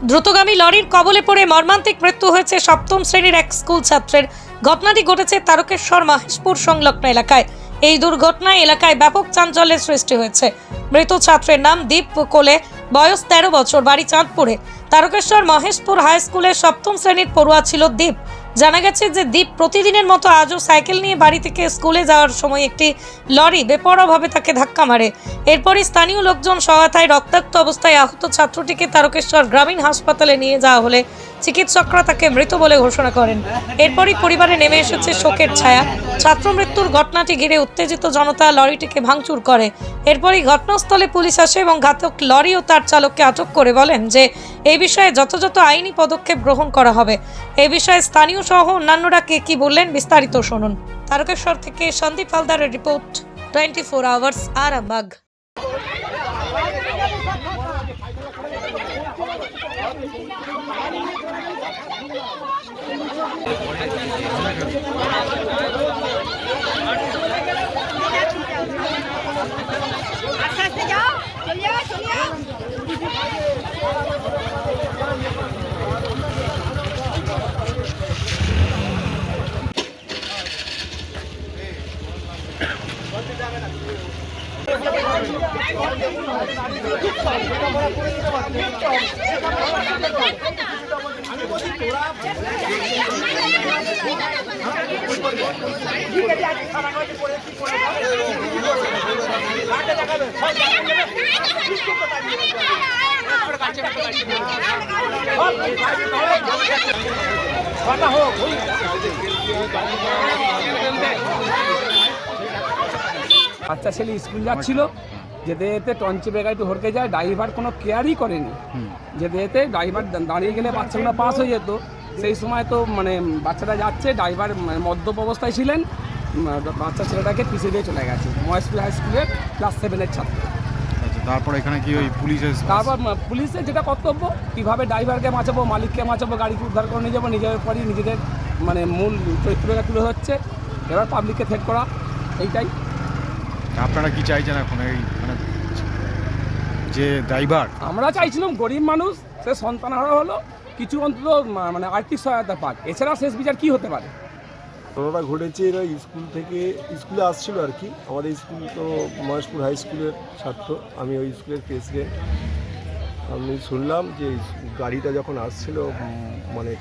দ্রুতগামী লরির কবলে পড়ে মর্মান্তিক মৃত্যু হয়েছে সপ্তম শ্রেণীর এক স্কুল ছাত্রের। ঘটনাটি ঘটেছে তারকেশ্বর মহেশপুর সংলগ্ন এলাকায়। এই দুর্ঘটনায় এলাকায় ব্যাপক চাঞ্চল্যের সৃষ্টি হয়েছে। মৃত ছাত্রের নাম দীপ কোলে, বয়স 13 বছর, বাড়ি চাঁদপুরে। তারকেশ্বর মহেশপুর হাই স্কুলের সপ্তম শ্রেণীর পড়ুয়া ছিল দীপ। জানা গেছে যে দীপ প্রতিদিনের মতো আজও সাইকেল নিয়ে বাড়ি থেকে স্কুলে যাওয়ার সময় একটি লরি বেপরোয়াভাবে তাকে ধাক্কা মারে। এরপরই স্থানীয় লোকজন সহায়তায় রক্তাক্ত অবস্থায় আহত ছাত্রটিকে তারকেশ্বর গ্রামীণ হাসপাতালে নিয়ে যাওয়া হলে চিকিৎসকরা তাকে মৃত বলে ঘোষণা করেন। এরপরই পরিবারে নেমে এসেছে শোকের ছায়া। ছাত্র মৃত্যুর ঘটনাটি ঘিরে উত্তেজিত জনতা লরিটিকে ভাঙচুর করে। এরপরই ঘটনাস্থলে পুলিশ আসে এবং ঘাতক লরি ও তার চালককে আটক করে বলেন যে এই বিষয়ে যথাযথ আইনি পদক্ষেপ গ্রহণ করা হবে। এই বিষয়ে স্থানীয় সহ অন্যান্যরা কি বললেন বিস্তারিত শুনুন। তারকেশ্বর থেকে সন্দীপ হালদারের রিপোর্ট, 24 আওয়ার্স আরামবাগ। বাচ্চা ছেলে স্কুল যাচ্ছিল, যেতে যেতে টঞ্চে বেগায় একটু হড়কে যায়। ড্রাইভার কোনো কেয়ারই করেনি। যেতে যেতে ড্রাইভার দাঁড়িয়ে গেলে বাচ্চাগুলো পাস হয়ে যেত। সেই সময় তো বাচ্চাটা যাচ্ছে, ড্রাইভার মদ্যপ অবস্থায় ছিলেন। বাচ্চা ছেলেটাকে পিছিয়ে দিয়ে চলে গেছে। মহেশপুর হাই স্কুলের ক্লাস 7-এর ছাত্র। তারপর এখানে কি ওই তারপর পুলিশের যেটা কর্তব্য, কীভাবে ড্রাইভারকে বাঁচাবো, মালিককে বাঁচাবো, গাড়িকে উদ্ধার করে নিয়ে যাবো, নিজের পরই নিজেদের মূল চরিত্রটা তুলে হচ্ছে। এবার পাবলিককে থ্রেট করা, এইটাই। আপনারা কি চাইছেন এখন এই যে ড্রাইভার? আমরা চাইছিলাম গরিব মানুষ, সে সন্তানহারা হলো, কিছু অন্তত আর্থিক সহায়তা পাক। এছাড়া শেষ বিচার কি হতে পারে? ঘটনাটা ঘটেছে এরা স্কুলে আসছিল আর কি। আমাদের স্কুল তো মহেশপুর হাই স্কুলের ছাত্র, আমি ওই স্কুলের প্রেসিডেন্ট। আমি শুনলাম যে গাড়িটা যখন আসছিল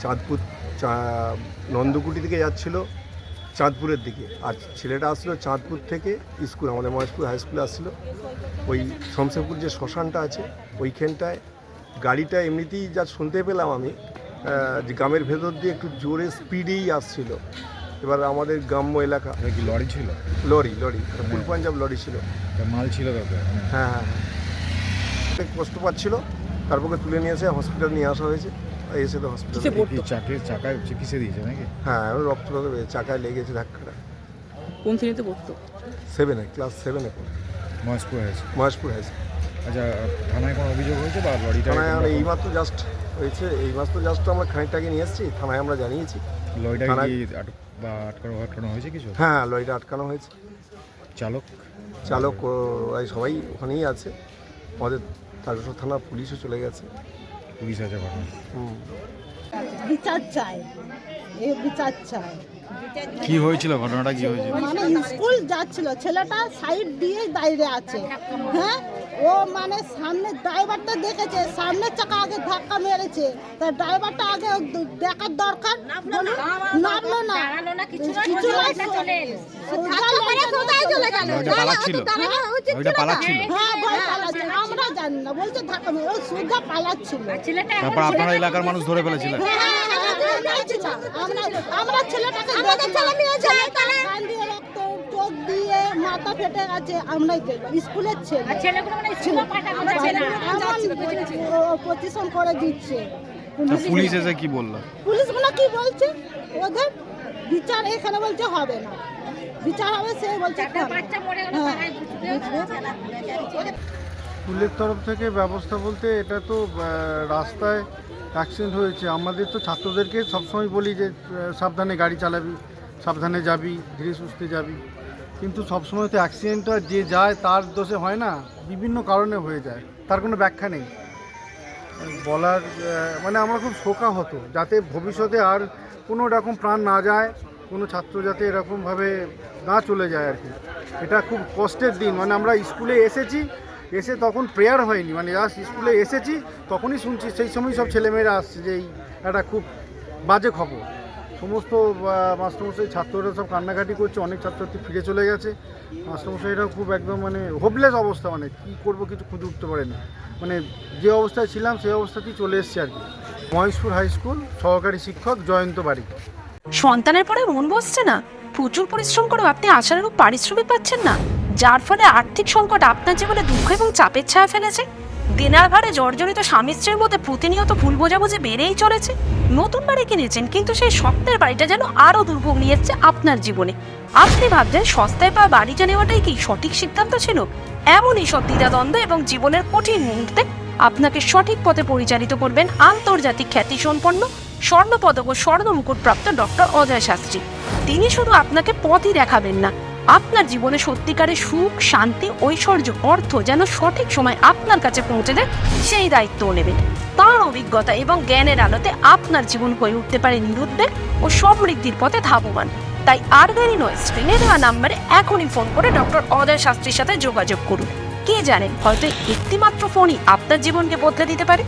চাঁদপুর নন্দকুটি থেকে যাচ্ছিল চাঁদপুরের দিকে, আর ছেলেটা আসছিল চাঁদপুর থেকে স্কুল, আমাদের মহেশপুর হাই স্কুলে আসছিল। ওই শমশেরপুর যে শ্মশানটা আছে ওইখানটায় গাড়িটা এমনিতেই যা শুনতে পেলাম আমি, যে গ্রামের ভেতর দিয়ে একটু জোরে স্পিডেই আসছিল। এবার আমাদের গ্রাম্য এলাকা, কি লরি ছিল? লরি ফুল পাঞ্জাব লরি ছিল, মাল ছিল। হ্যাঁ, কষ্ট পাচ্ছিল। তারপরে তুলে নিয়ে এসে হসপিটাল নিয়ে আসা হয়েছে। এসে তো হসপিটালে চাকায় চিকিৎসা দিয়েছে নাকি? হ্যাঁ, রক্ত চাকায় লেগেছে ধাক্কাটা। কোন শ্রেণীতে পড়তো? 7-এ, ক্লাস 7-এ পড়ে, মহেশপুর হাই স্কুল। আচ্ছা, থানায় কোনো অভিযোগ হয়েছে বা লরিটা? থানায় আমরা এইমাত্র জাস্ট হয়েছে, আমরা খানিকটাকে নিয়ে এসেছি, থানায় আমরা জানিয়েছি। লরিটা কি আটকানো হয়েছে কিছু? হ্যাঁ, লরিটা আটকানো হয়েছে। চালক সবাই ওখানেই আছে। আমাদের তারকেশ্বর থানার পুলিশও চলে গেছে। পুলিশ আছে ঘটনা? বিচার চাই। কি হয়েছিল? ঘটনাটা কি হয়েছিল? স্কুল যাচ্ছিল, ছেলেটা সাইড দিয়ে দাঁড়িয়ে আছে। হ্যাঁ, ও সামনে ড্রাইভারটা দেখেছে, সামনের চাকা আগে ধাক্কা মেরেছে। তা ড্রাইভারটা আগে দেখার দরকার, নামলো না, আমরা জানি না, বলছে ধাক্কা মেরে ও সোজা পালাচ্ছিল। তারপর আপনারা এলাকার মানুষ ধরে ফেলেছিলেন? আমরা ছেলেটাকে রক্ত চোখ দিয়ে মাথা ফেটে গেছে, আমরাই দেখলাম। স্কুলের প্রতিষ্ঠান করে দিচ্ছে। পুলিশ এসে কি বললো? পুলিশগুলো কি বলছে, ওদের বিচার এখানে বলছে হবে না, বিচার হবে সে বলছে। স্কুলের তরফ থেকে ব্যবস্থা বলতে, এটা তো রাস্তায় অ্যাক্সিডেন্ট হয়েছে। আমাদের তো ছাত্রদেরকে সবসময় বলি যে সাবধানে গাড়ি চালাবি, সাবধানে যাবি, ধীরে সুস্থে যাবি। কিন্তু সবসময় তো অ্যাক্সিডেন্টটা যে যায় তার দোষে হয় না, বিভিন্ন কারণে হয়ে যায়, তার কোনো ব্যাখ্যা নেই। বলার মানে আমরা খুব শোকাহত, যাতে ভবিষ্যতে আর কোনো রকম প্রাণ না যায়, কোনো ছাত্র যাতে এরকমভাবে না চলে যায় আর কি। এটা খুব কষ্টের দিন, মানে আমরা স্কুলে এসেছি, এসে তখন প্রেয়ার হয়নি, মানে জাস্ট স্কুলে এসেছি তখনই শুনছি, সেই সময় সব ছেলেমেয়েরা আসছে যে এই একটা খুব বাজে খবর। সমস্ত মাস্টারমশাই ছাত্ররা সব কান্নাকাটি করছে, অনেক ছাত্রছাত্রী ফিরে চলে গেছে, মাস্টারমশাইরা খুব একদম মানে হোপলেস অবস্থা, মানে কী করবো কিছু খুঁজে উঠতে পারে না, মানে যে অবস্থায় ছিলাম সেই অবস্থাতেই চলে এসেছি আর কি। মহেশপুর হাই স্কুল সহকারী শিক্ষক জয়ন্ত বারিক। সন্তানের পরে মন বসছে না, প্রচুর পরিশ্রম করেও আপনি আশানুরূপ পারিশ্রমিক পাচ্ছেন না, যার ফলে আর্থিক সংকট আপনার জীবনে দুঃখ এবং চাপের ছায়া ফেলেছে। দেনার ভারে জর্জরিত স্বামী স্ত্রীর মধ্যে প্রতিনিয়ত ভুল বোঝাবুঝি বেড়েই চলেছে। নতুন বাড়ি কিনেছেন, কিন্তু সেই স্বপ্নের বাড়িটা যেন আরও দুর্ভোগ নিয়ে এসছে আপনার জীবনে। আপনি ভাবছেন সস্তায় পাওয়া বাড়িটা নেওয়াটাই কি সঠিক সিদ্ধান্ত ছিল? এমনই সব দ্বিধাদ্বন্দ্ব এবং জীবনের কঠিন মুহূর্তে আপনাকে সঠিক পথে পরিচালিত করবেন আন্তর্জাতিক খ্যাতিসম্পন্ন স্বর্ণপদক ও স্বর্ণ মুকুটপ্রাপ্ত ডক্টর অজয় শাস্ত্রী। তিনি শুধু আপনাকে পথই দেখাবেন না, আপনার জীবনে সত্যিকারের সুখ, শান্তি, ঐশ্বর্য, অর্থ যেন সঠিক সময় আপনার কাছে পৌঁছে দেয় সেই দায়িত্বও নেবেন। তাঁর অভিজ্ঞতা এবং জ্ঞানের আলোতে আপনার জীবন হয়ে উঠতে পারে নিরুদ্বেগ ও সমৃদ্ধির পথে ধাবমান। তাই আর দেরি নয়, স্ক্রিনে দেওয়া নাম্বারে এখনই ফোন করে ডক্টর অজয় শাস্ত্রীর সাথে যোগাযোগ করুন। কে জানেন, হয়তো একটিমাত্র ফোনই আপনার জীবনকে বদলে দিতে পারে।